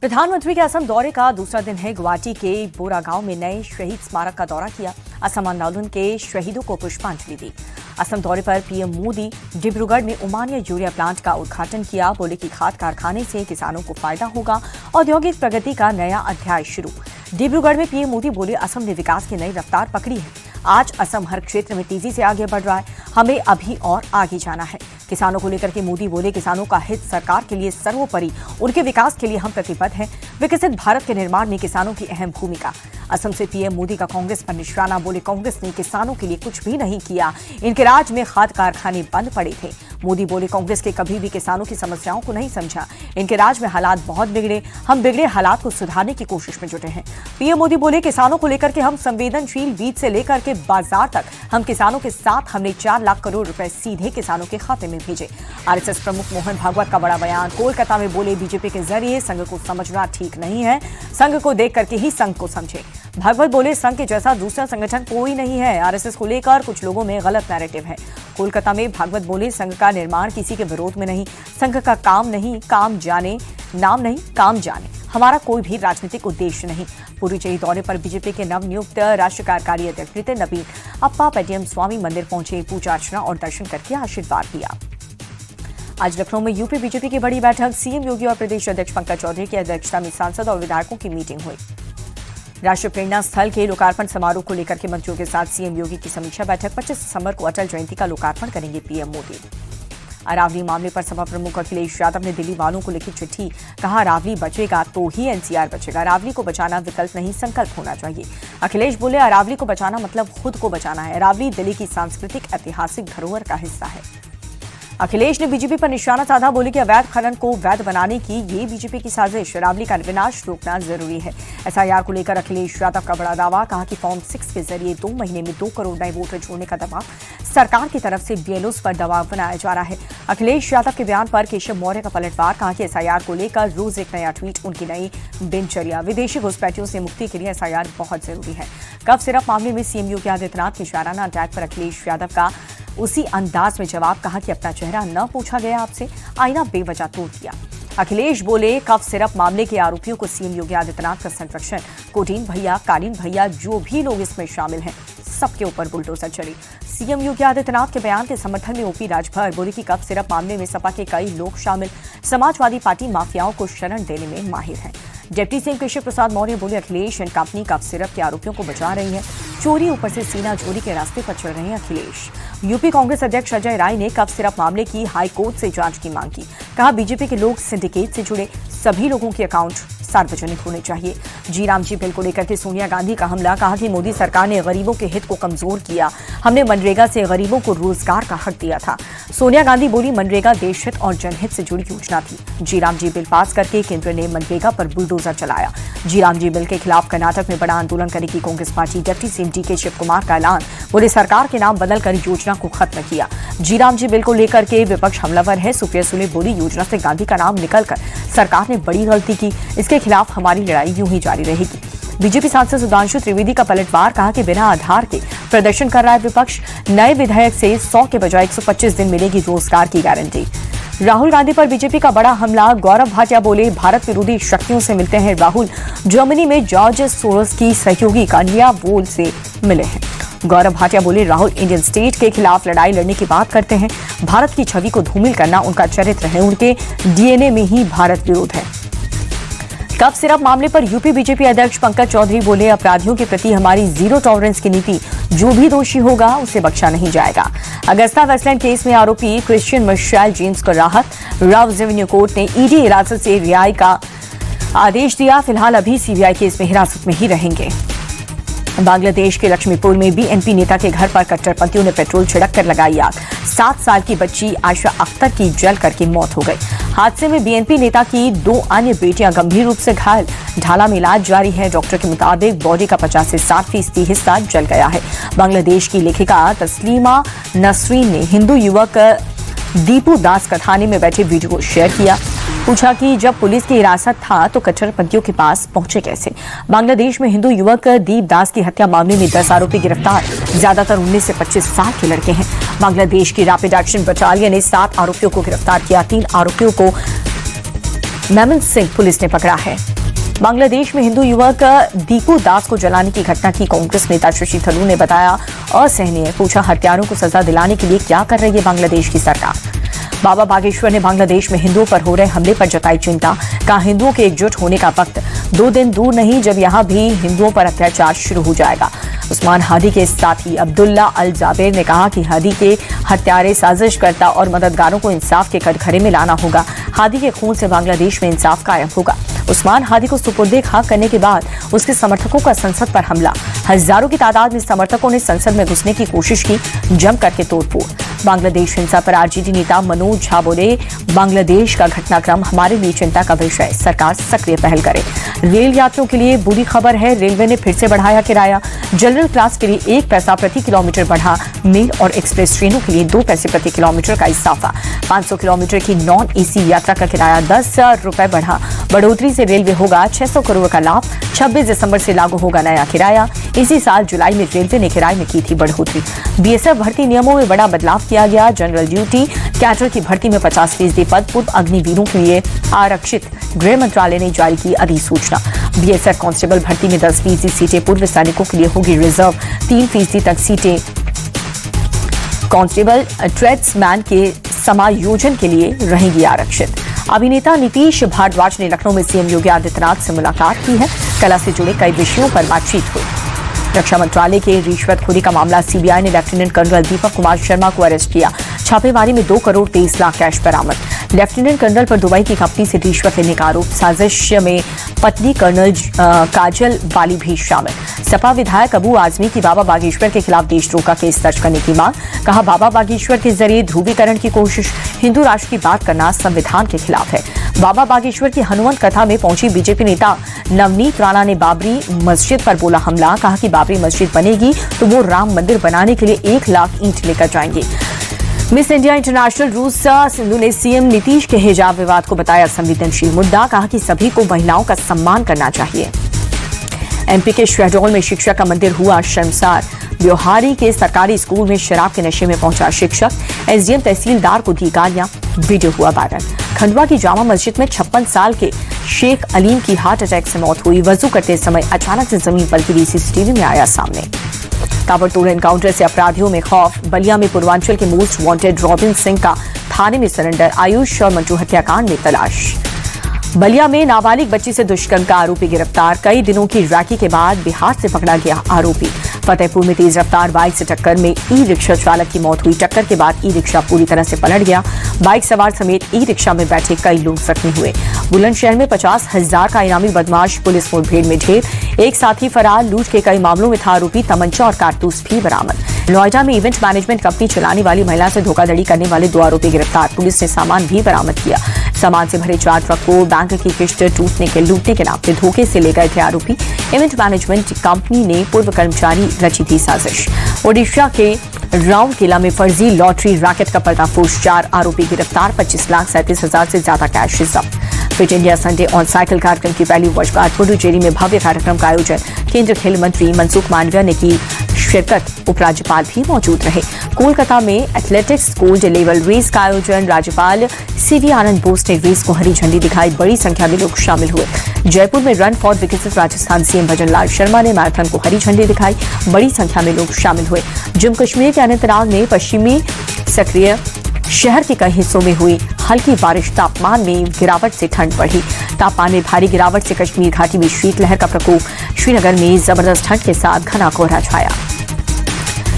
प्रधानमंत्री के असम दौरे का दूसरा दिन है। गुवाहाटी के बोरा गांव में नए शहीद स्मारक का दौरा किया। असम आंदोलन के शहीदों को पुष्पांजलि दी। असम दौरे पर पीएम मोदी डिब्रूगढ़ में उमानिया यूरिया प्लांट का उद्घाटन किया। बोले कि खाद कारखाने से किसानों को फायदा होगा। औद्योगिक प्रगति का नया अध्याय शुरू। डिब्रूगढ़ में पीएम मोदी बोले, असम ने विकास की नई रफ्तार पकड़ी है। आज असम हर क्षेत्र में तेजी से आगे बढ़ रहा है। हमें अभी और आगे जाना है। किसानों को लेकर के मोदी बोले, किसानों का हित सरकार के लिए सर्वोपरि, उनके विकास के लिए हम प्रतिबद्ध हैं। विकसित भारत के निर्माण में किसानों की अहम भूमिका। असम से पीएम मोदी का कांग्रेस पर निशाना। बोले, कांग्रेस ने किसानों के लिए कुछ भी नहीं किया। इनके राज में खाद कारखाने बंद पड़े थे। मोदी बोले, कांग्रेस के कभी भी किसानों की समस्याओं को नहीं समझा। इनके राज में हालात बहुत बिगड़े। हम बिगड़े हालात को सुधारने की कोशिश में जुटे हैं। पीएम मोदी बोले, किसानों को लेकर के हम संवेदनशील, बीज से लेकर के बाजार तक हम किसानों के साथ। हमने 4 लाख करोड़ रुपए सीधे किसानों के खाते में भेजे। आरएसएस प्रमुख मोहन भागवत का बड़ा बयान। कोलकाता में बोले, बीजेपी के जरिए संघ को समझना ठीक नहीं है। संघ को देख करके ही संघ को समझे। भागवत बोले, संघ के जैसा दूसरा संगठन कोई नहीं है। आरएसएस को लेकर कुछ लोगों में गलत नैरेटिव है। कोलकाता में भागवत बोले, संघ का निर्माण किसी के विरोध में नहीं। संघ का काम नहीं, काम जाने, नाम नहीं, काम जाने। हमारा कोई भी राजनीतिक उद्देश्य नहीं। पुडुचेरी दौरे पर बीजेपी के नवनियुक्त राष्ट्रीय कार्यकारी अध्यक्ष नितिन नवीन अप्पा पेटियम स्वामी मंदिर पहुंचे। पूजा अर्चना और दर्शन करके आशीर्वाद लिया। आज लखनऊ में यूपी बीजेपी की बड़ी बैठक। सीएम योगी और प्रदेश अध्यक्ष पंकज चौधरी की अध्यक्षता में सांसद और विधायकों की मीटिंग हुई। राष्ट्रीय प्रेरणा स्थल के लोकार्पण समारोह को लेकर के मंत्रियों के साथ सीएम योगी की समीक्षा बैठक। 25 दिसंबर को अटल जयंती का लोकार्पण करेंगे पीएम मोदी। अरावली मामले पर सपा प्रमुख अखिलेश यादव ने दिल्ली वालों को लिखी चिट्ठी। कहा, अरावली बचेगा तो ही एनसीआर बचेगा। अरावली को बचाना विकल्प नहीं, संकल्प होना चाहिए। अखिलेश बोले, अरावली को बचाना मतलब खुद को बचाना है। अरावली दिल्ली की सांस्कृतिक ऐतिहासिक धरोहर का हिस्सा है। अखिलेश ने बीजेपी पर निशाना साधा। बोले कि अवैध खनन को वैध बनाने की ये बीजेपी की साजिश। अरावली का विनाश रोकना जरूरी है। एसआईआर को लेकर अखिलेश यादव का बड़ा दावा। कहा कि फॉर्म 6 के जरिए 2 महीने में 2 करोड़ नए वोटर जोड़ने का दबाव सरकार की तरफ से बीएलओस पर दबाव बनाया जा रहा है। अखिलेश यादव के बयान पर केशव मौर्य का पलटवार। कहा कि एसआईआर को लेकर रोज एक नया ट्वीट, उनकी नई दिनचर्या। विदेशी घुसपैठियों से मुक्ति के लिए एसआईआर बहुत जरूरी है। कफ सिरप मामले में सीएम योगी आदित्यनाथ के शाराना अटैक पर अखिलेश यादव का उसी अंदाज में जवाब। कहा कि अपना चेहरा न पूछा गया आपसे, आईना बेवजह तोड़ दिया। अखिलेश बोले, कफ सिरप मामले के आरोपियों को सीएम योगी आदित्यनाथ का संरक्षण। कोटीन भैया, कालीन भैया, जो भी लोग इसमें शामिल हैं, सबके ऊपर बुलडोजर चढ़ी। सीएम योगी आदित्यनाथ के बयान के समर्थन में ओपी राजभर। बोले कि कफ सिरप मामले में सपा के कई लोग शामिल। समाजवादी पार्टी माफियाओं को शरण देने में माहिर है। डिप्टी सीएम केशव प्रसाद मौर्य बोले, Akhilesh and company cough syrup के आरोपियों को बचा रही है। चोरी ऊपर से सीना चोरी के रास्ते पर चल रहे हैं अखिलेश। यूपी कांग्रेस अध्यक्ष अजय राय ने कफ सिरप मामले की हाई कोर्ट से जांच की मांग की। कहा, बीजेपी के लोग सिंडिकेट से जुड़े, सभी लोगों के अकाउंट सार्वजनिक होने चाहिए। जी राम जी बिल को लेकर के सोनिया गांधी का हमला। कहा कि मोदी सरकार ने गरीबों के हित को कमजोर किया। हमने मनरेगा से गरीबों को रोजगार का हक दिया था। सोनिया गांधी बोली, मनरेगा देश हित और जनहित से जुड़ी योजना थी। जी राम जी बिल पास करके केंद्र ने मनरेगा पर बुलडोजर चलाया। जी राम जी बिल के खिलाफ कर्नाटक में बड़ा आंदोलन करेगी Congress party. Deputy CM DK Shiv Kumar का ऐलान। बोले, सरकार के नाम बदलकर योजना को खत्म किया। जी राम जी बिल को लेकर के विपक्ष हमलावर है। सुप्रिया सुले बोली, योजना से गांधी का नाम निकलकर सरकार ने बड़ी गलती की। इसके खिलाफ हमारी लड़ाई यूं ही जारी रहेगी। बीजेपी सांसद सुधांशु त्रिवेदी का पलटवार। कहा कि बिना आधार के प्रदर्शन कर रहा है विपक्ष। नए विधेयक से 100 के बजाय 125 दिन मिलेगी रोजगार की गारंटी। राहुल गांधी पर बीजेपी का बड़ा हमला। गौरव भाटिया बोले, भारत विरोधी शक्तियों से मिलते हैं राहुल। जर्मनी में जॉर्ज सोरोस की सहयोगी कान्या वोल से मिले हैं। गौरव भाटिया बोले, राहुल इंडियन स्टेट के खिलाफ लड़ाई लड़ने की बात करते हैं। भारत की छवि को धूमिल करना उनका चरित्र है। उनके डीएनए में ही भारत विरोध है। कफ सिरप मामले पर यूपी बीजेपी अध्यक्ष पंकज चौधरी बोले, अपराधियों के प्रति हमारी जीरो टॉलरेंस की नीति। जो भी दोषी होगा उसे बख्शा नहीं जाएगा। अगस्ता वेस्टलैंड केस में आरोपी क्रिश्चियन मिशेल जेम्स को राहत। राव रेवेन्यू कोर्ट ने ईडी हिरासत से रिहाई का आदेश दिया। फिलहाल अभी सीबीआई केस में हिरासत में ही रहेंगे। बांग्लादेश के लक्ष्मीपुर में बीएनपी नेता के घर पर कट्टरपंथियों ने पेट्रोल छिड़क कर लगाई आग। 7 साल की बच्ची आयशा अख्तर की जल करके मौत हो गई। हादसे में बीएनपी नेता की 2 अन्य बेटियां गंभीर रूप से घायल। ढाला में इलाज जारी है। डॉक्टर के मुताबिक बॉडी का 50 से 60% हिस्सा जल गया है। बांग्लादेश की लेखिका तस्लीमा नसरीन ने हिंदू युवक दीपू दास का थाने में बैठे वीडियो को शेयर किया। पूछा कि जब पुलिस की हिरासत था तो कट्टरपंथियों के पास पहुंचे कैसे। बांग्लादेश में हिंदू युवक दीप दास की हत्या मामले में 10 आरोपी गिरफ्तार। ज्यादातर 19 से 25 साल के लड़के हैं। बांग्लादेश की रैपिड एक्शन बटालियन ने 7 आरोपियों को गिरफ्तार किया। 3 आरोपियों को मैमन सिंह पुलिस ने पकड़ा है। बांग्लादेश में हिंदू युवक दीपू दास को जलाने की घटना की कांग्रेस नेता शशि थरूर ने बताया असहनीय। पूछा, हत्यारों को सजा दिलाने के लिए क्या कर रही है बांग्लादेश की सरकार। बाबा बागेश्वर ने बांग्लादेश में हिंदुओं पर हो रहे हमले पर जताई चिंता। कहा, हिंदुओं के एकजुट होने का वक्त 2 दिन दूर नहीं जब यहां भी हिंदुओं पर अत्याचार शुरू हो जाएगा। उस्मान हादी के साथी अब्दुल्ला अल जाबेर ने कहा कि हादी के हत्यारे, साजिशकर्ता और मददगारों को इंसाफ के कटघरे में लाना होगा। हादी के खून से बांग्लादेश में इंसाफ कायम होगा। उस्मान हादी को सुपुर्दे खाक करने के बाद उसके समर्थकों का संसद पर हमला। हजारों की तादाद में समर्थकों ने संसद में घुसने की कोशिश की, जम करके तोड़फोड़। बांग्लादेश हिंसा पर आरजेडी नेता मनोज झा बोले, बांग्लादेश का घटनाक्रम हमारे लिए चिंता का विषय, सरकार सक्रिय पहल करे। रेल यात्रियों के लिए बुरी खबर है, रेलवे ने फिर से बढ़ाया किराया। जनरल क्लास के लिए 1 पैसा प्रति किलोमीटर बढ़ा। मेल और एक्सप्रेस ट्रेनों के लिए 2 पैसे प्रति किलोमीटर का इजाफा। 500 किलोमीटर की नॉन एसी यात्रा का किराया 10 रुपए बढ़ा। बढ़ोतरी से रेलवे होगा 600 करोड़ का लाभ। 26 दिसंबर से लागू होगा नया किराया। इसी साल जुलाई में रेलवे ने किराए में की थी बढ़ोतरी। बीएसएफ भर्ती नियमों में बड़ा बदलाव किया गया। जनरल ड्यूटी कैडर की भर्ती में 50% पद पूर्व अग्निवीरों के लिए आरक्षित। गृह मंत्रालय ने जारी की अधिसूचना। बीएसएफ कांस्टेबल भर्ती में 10% सीटें पूर्व सैनिकों के लिए होगी रिजर्व। 3% तक सीटें कांस्टेबल ट्रेड्समैन के समायोजन के लिए रहेंगी आरक्षित। अभिनेता नीतीश भारद्वाज ने लखनऊ में सीएम योगी आदित्यनाथ से मुलाकात की है। कला से जुड़े कई विषयों पर बातचीत हुई। रक्षा मंत्रालय के रिश्वतखोरी का मामला, सीबीआई ने लेफ्टिनेंट कर्नल दीपक कुमार शर्मा को अरेस्ट किया। छापेमारी में 2 करोड़ 23 लाख कैश बरामद। लेफ्टिनेंट कर्नल पर दुबई की कंपनी से रिश्वत लेने का आरोप। साजिश में पत्नी कर्नल काजल वाली भी शामिल। सपा विधायक अबू आजमी की बाबा बागेश्वर के खिलाफ देशद्रोह का केस दर्ज करने की मांग। कहा, बाबा बागेश्वर के जरिए ध्रुवीकरण की कोशिश, हिंदू राष्ट्र की बात करना संविधान के खिलाफ है। बाबा बागेश्वर की हनुमंत कथा में पहुंची बीजेपी नेता नवनीत राणा ने बाबरी मस्जिद पर बोला हमला। कहा कि बाबरी मस्जिद बनेगी तो वो राम मंदिर बनाने के लिए 1 लाख ईंट लेकर जाएंगे। Miss India international RUSA Sindhu ने सीएम नीतीश के हिजाब विवाद को बताया संवेदनशील मुद्दा। कहा कि सभी को महिलाओं का सम्मान करना चाहिए। एमपी के शहडोल में शिक्षक का मंदिर हुआ शर्मसार। ब्योहारी के सरकारी स्कूल में शराब के नशे में पहुंचा शिक्षक। एसडीएम तहसीलदार को दी गालियां, वीडियो हुआ वायरल। खंडवा की जामा मस्जिद में 56 साल के शेख अलीम की हार्ट अटैक से मौत हुई। वजू करते समय अचानक से जमीन पर गिरी, सीसीटीवी में आया सामने। ताबड़तोड़ एनकाउंटर से अपराधियों में खौफ। बलिया में पूर्वांचल के मोस्ट वांटेड रॉबिन सिंह का थाने में सरेंडर। आयुष और मंटू हत्याकांड में तलाश। बलिया में नाबालिग बच्ची से दुष्कर्म का आरोपी गिरफ्तार। कई दिनों की रैकी के बाद बिहार से पकड़ा गया आरोपी। फतेहपुर में तेज रफ्तार बाइक से टक्कर में ई रिक्शा चालक की मौत हुई। टक्कर के बाद ई रिक्शा पूरी तरह से पलट गया। बाइक सवार समेत ई रिक्शा में बैठे कई लोग जख्मी हुए। बुलंदशहर में 50,000 का इनामी बदमाश, पुलिस मुठभेड़ में ढेर। एक साथी फरार। लूट के कई मामलों में था आरोपी। तमंचा और कारतूस भी बरामद। नोएडा में इवेंट मैनेजमेंट कंपनी चलाने वाली महिला से धोखाधड़ी करने वाले 2 आरोपी गिरफ्तार। पुलिस ने सामान भी बरामद किया। सामान से भरे 4 ट्रक को बैंक की किस्त लूटने के नाम पे धोखे से ले गए थे आरोपी। इवेंट मैनेजमेंट कंपनी ने पूर्व कर्मचारी रची थी साजिश। ओडिशा के राउरकेला में फर्जी लॉटरी रैकेट का पर्दाफाश। 4 आरोपी गिरफ्तार। 25,37,000 से ज्यादा कैश जब्त। Fit India Sunday on cycle कार्यक्रम की पहली वर्षगांठ। पुडुचेरी में भव्य कार्यक्रम का आयोजन। केंद्रीय खेल मंत्री मनसुख मांडविया ने की शिरकत। उपराज्यपाल भी मौजूद रहे। कोलकाता में एथलेटिक्स गोल्ड लेवल रेस का आयोजन। राज्यपाल सीवी आनंद बोस ने रेस को हरी झंडी दिखाई। बड़ी संख्या में लोग शामिल हुए। जयपुर में रन फॉर विकसित राजस्थान सीएम भजनलाल शर्मा ने मैराथन को हरी झंडी दिखाई। बड़ी संख्या में लोग शामिल हुए। जम्मू कश्मीर के अनंतनाग में पश्चिमी सक्रिय शहर के कई हिस्सों में हुई हल्की बारिश। तापमान में गिरावट से ठंड बढ़ी। तापमान में भारी गिरावट से कश्मीर घाटी में शीतलहर का प्रकोप। श्रीनगर में जबरदस्त ठंड के साथ घना कोहरा छाया।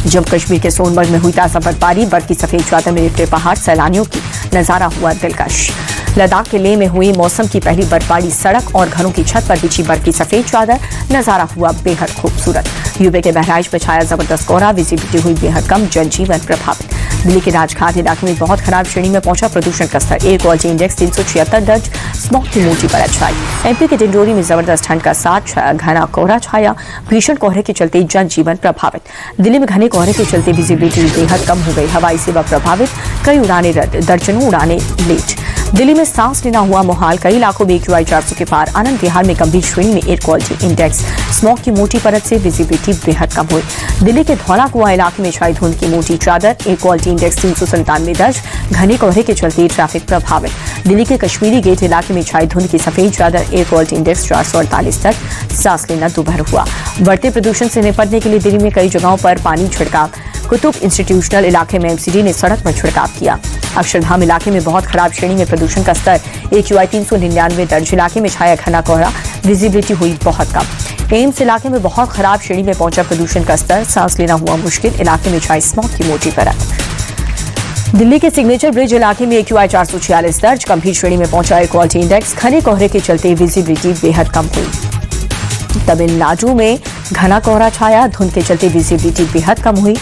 जम्मू कश्मीर के सोनमर्ग में हुई ताजा बर्फबारी। बर्फ की सफेद चादर में लिपटे पहाड़। सैलानियों की नजारा हुआ दिलकश। लद्दाख के लेह में हुई मौसम की पहली बर्फबारी। सड़क और घरों की छत पर बिछी बर्फ की सफेद चादर। नजारा हुआ बेहद खूबसूरत। यूपी के बहराइच में छाया जबरदस्त कोहरा। विजिबिलिटी हुई बेहद कम। जनजीवन प्रभावित। दिल्ली के राजघाट इलाके में बहुत खराब श्रेणी में पहुंचा प्रदूषण का स्तर। एयर क्वालिटी इंडेक्स 376 दर्ज। स्मॉग की मोटी परत छाई। एमपी के डिंडोरी में जबरदस्त ठंड का साथ घना कोहरा छाया। भीषण कोहरे के चलते जनजीवन प्रभावित। दिल्ली में घने कोहरे के चलते विजिबिलिटी बेहद कम हो गई। हवाई सेवा प्रभावित। कई उड़ानें रद्द। दर्जनों उड़ानें लेट। दिल्ली में सांस लेना हुआ मुहाल, कई इलाकों में AQI 400 के पार। आनंद विहार में गंभीर श्रेणी में एयर क्वालिटी इंडेक्स। स्मॉग की मोटी परत से विजिबिलिटी बेहद कम हुई। दिल्ली के धौला कुआं इलाके में छाई धुंध की मोटी चादर। एयर क्वालिटी इंडेक्स 397 दर्ज। घने कोहरे के चलते ट्रैफिक प्रभावित। दिल्ली के कश्मीरी गेट इलाके में छाई धुंध की सफेद चादर। एयर क्वालिटी इंडेक्स 448 तक। सांस लेना दोपहर हुआ। बढ़ते प्रदूषण से निपटने के लिए दिल्ली में कई जगहों पर पानी छिड़काव। कुतुब इंस्टीट्यूशनल इलाके में MCD ने सड़क पर छिड़काव किया। अक्षरधाम इलाके में बहुत खराब श्रेणी में प्रदूषण का स्तर। AQI 399 दर्ज। इलाके में छाया घना कोहरा। विजिबिलिटी हुई बहुत कम। एम्स इलाके में बहुत खराब श्रेणी में पहुंचा प्रदूषण का स्तर। सांस लेना हुआ मुश्किल। इलाके में छाई स्मॉग की मोटी परत। दिल्ली के सिग्नेचर ब्रिज इलाके में AQI 446 दर्ज। गंभीर श्रेणी में पहुंचा एयर क्वालिटी इंडेक्स। घने कोहरे के चलते विजिबिलिटी बेहद कम हुई। तमिलनाडु में घना कोहरा छाया। धुंध के चलते विजिबिलिटी बेहद कम हुई।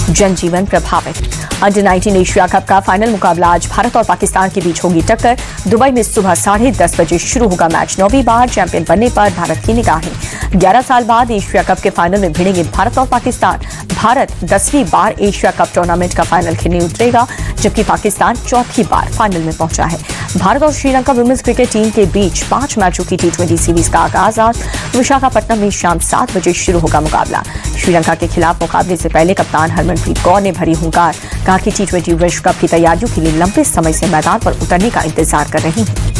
जनजीवन प्रभावित। अंडर 19 एशिया कप का फाइनल मुकाबला आज भारत और पाकिस्तान के बीच होगी टक्कर। दुबई में सुबह 10:30 बजे शुरू होगा मैच। 9वीं बार चैंपियन बनने पर भारत की निगाहें। 11 साल बाद एशिया कप के फाइनल में भिड़ेंगे भारत और पाकिस्तान। भारत 10वीं बार एशिया कप टूर्नामेंट का फाइनल खेलने उतरेगा, जबकि पाकिस्तान 4थी बार फाइनल में पहुंचा है। भारत और श्रीलंका वुमेन्स क्रिकेट टीम के बीच 5 मैचों की T20 सीरीज का आगाज आज विशाखापट्टनम में शाम 7 बजे शुरू होगा मुकाबला। श्रीलंका के खिलाफ मुकाबले से पहले कप्तान हरमनप्रीत कौर ने भरी हुंकार। कहा कि T20 विश्व कप की तैयारियों के लिए लंबे समय से मैदान पर उतरने का इंतजार कर रही हैं।